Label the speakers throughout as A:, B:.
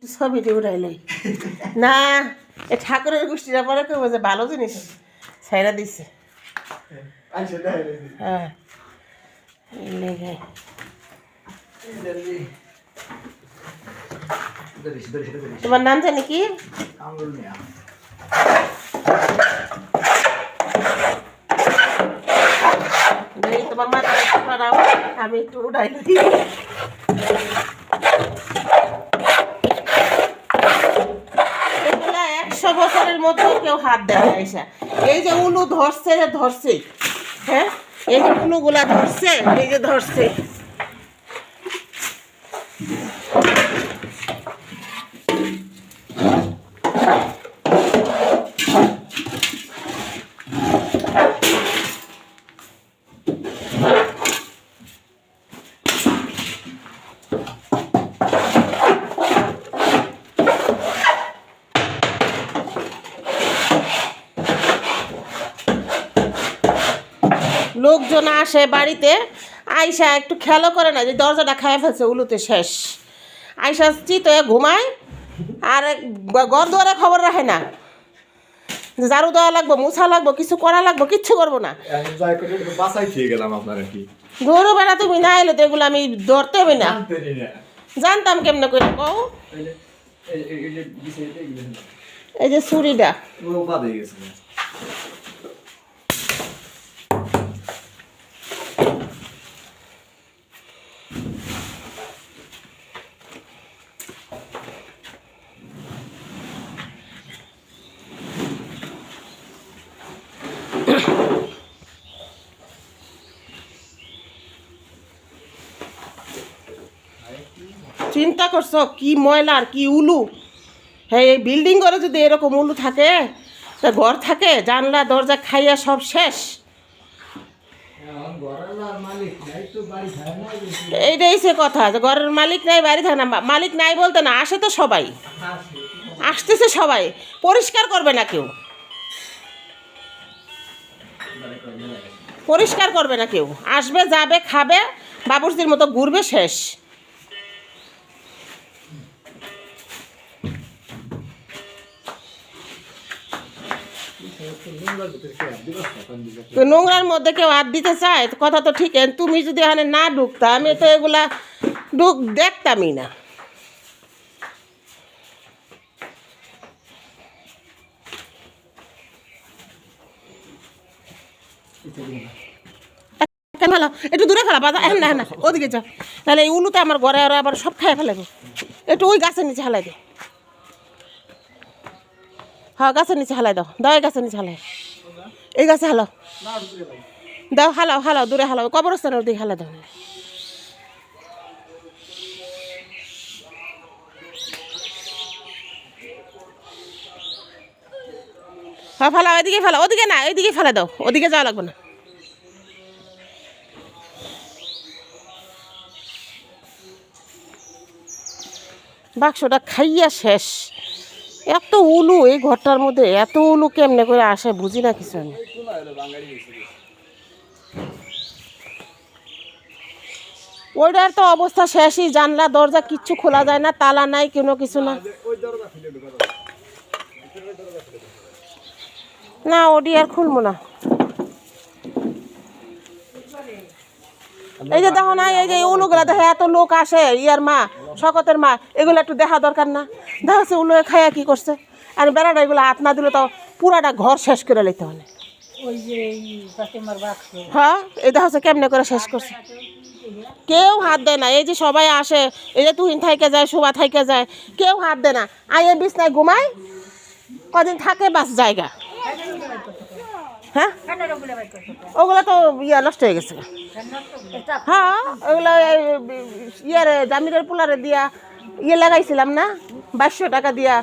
A: ছবিটি উঠাইলাই না এ ঠাকুরের গোষ্ঠীটা পরে কেউ যে ভালো জিনিস ছাইরা দিচ্ছে হ্যাঁ তোমার নাম জানি কি তোমার মাথা আমি একটু উঠাইলাই 100 বছরের মধ্যে কেউ হাত দেয় না এসা এই যে উলু ধরছে হ্যাঁ এই যে উলুগুলা ধরছে এই যে ধরছে লোকজন আসে বাড়িতে আইসা একটু খেয়ালও করে না যে দরজাটা খায় ফেলছে উলুতে শেষ আইসা চিত ঘুমায় আর ঘর দুয়ারে খবর রাখে না ঝাড়ু দেওয়া লাগবো মুছা লাগবো কিছু করা লাগবো কিচ্ছু করবো না ধরো বেড়া তুমি না এলে তো এগুলো আমি ধরতে হবে না জানতাম কেমনে করে কও এই যে ছুরিটা চিন্তা করছো কি ময়লা আর কি উলু হ্যাঁ এই বিল্ডিং করে যদি এরকম উলু থাকে তা ঘর থাকে জানলা দরজা খাইয়া সব শেষ এইটাই সে কথা যে ঘরের মালিক নাই বাড়ি থাকে না মালিক নাই বলতে না আসে তো সবাই আসতেছে সবাই পরিষ্কার করবে না কেউ পরিষ্কার করবে না কেউ আসবে যাবে খাবে বাবুর্চির মতো ঘুরবে শেষ নোংরার মধ্যে কেউ হাত দিতে চায় কথা তো ঠিক তুমি যদি এখানে না ঢুকতা আমি তো এগুলা দেখতামই না একটু দূরে ফেলা বাজা না না ওদিকে যা তাহলে এই উলুতে আমার ঘরে আবার সব খাই ফেলাবে একটু ওই গাছের নিচে হালাই দাও হ্যাঁ গাছের নিচে হালাই দাও এই গাছের নিচে হালাই এই গাছে হালাও দাও হালাও দূরে হালাও কবরস্থানের দিকে হালা দাও হ্যাঁ ফেলাও এদিকে ফেলাও ওদিকে না এইদিকে ফেলে দাও ওদিকে যাওয়া লাগবে না বাক্সটা খাইয়া শেষ এত উলু এই ঘরটার মধ্যে এত উলু কেমনে করে আসে বুঝি না কিছু আমি ওইটার তো অবস্থা শেষই জানলা দরজা কিচ্ছু খোলা যায় না তালা নাই কোনো কিছু না না ওডি আর খুলবো না এই যে দেখো না এই যে উলুগুলা দেখে এত লোক আসে ইয়ার মা শকতের মা এগুলো একটু দেখা দরকার না দেখা যাচ্ছে উলু খাইয়া কি করছে আর বেড়াটা এগুলো হাত না দিলে তো পুরাটা ঘর শেষ করে লইতে হবে হ্যাঁ এই দেখা যাচ্ছে কেমনে করে শেষ করছে কেউ হাত দেয় না এই যে সবাই আসে এই যে তুহিন থাইকে যায় শোভা থাইকে যায় কেউ হাত দেয় না আইয়ে বিছনায় ঘুমায় কদিন থাকে বাস জায়গা হ্যাঁ ওগুলো তো নষ্ট হয়ে গেছে হ্যাঁ ওগুলো জামিরের পোলারে দিয়া লাগাইছিলাম না 2200 টাকা দিয়া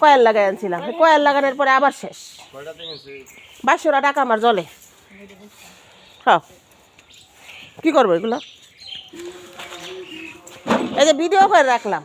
A: কয়েল লাগাই আনছিলাম কয়েল লাগানোর পরে আবার শেষ 2200 টাকা আমার জলে হ্যাঁ কি করবো এগুলো এই যে ভিডিও করে রাখলাম